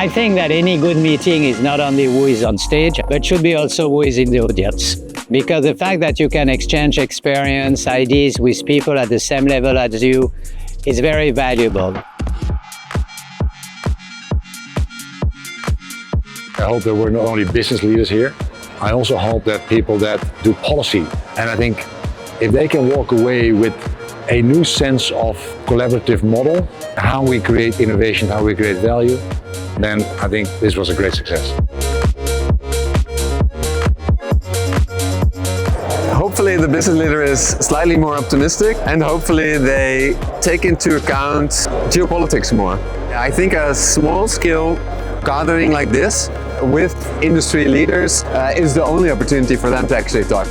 I think that any good meeting is not only who is on stage, but should be also who is in the audience. Because the fact that you can exchange experience, ideas with people at the same level as you is very valuable. I hope that we're not only business leaders here, I also hope that people that do policy. And I think if they can walk away with a new sense of collaborative model, how we create innovation, how we create value, then I think this was a great success. Hopefully the business leader is slightly more optimistic and hopefully they take into account geopolitics more. I think a small-scale gathering like this with industry leaders is the only opportunity for them to actually talk.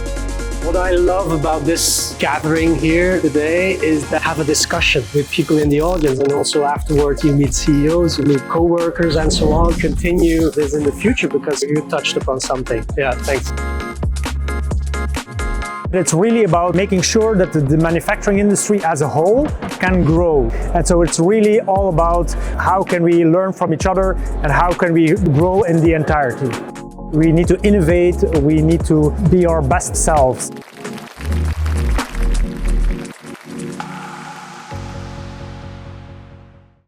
What I love about this gathering here today is to have a discussion with people in the audience, and also afterwards you meet CEOs, you meet co-workers and so on. Continue this in the future because you touched upon something. Yeah, thanks. It's really about making sure that the manufacturing industry as a whole can grow. And so it's really all about how can we learn from each other and how can we grow in the entirety. We need to innovate, we need to be our best selves.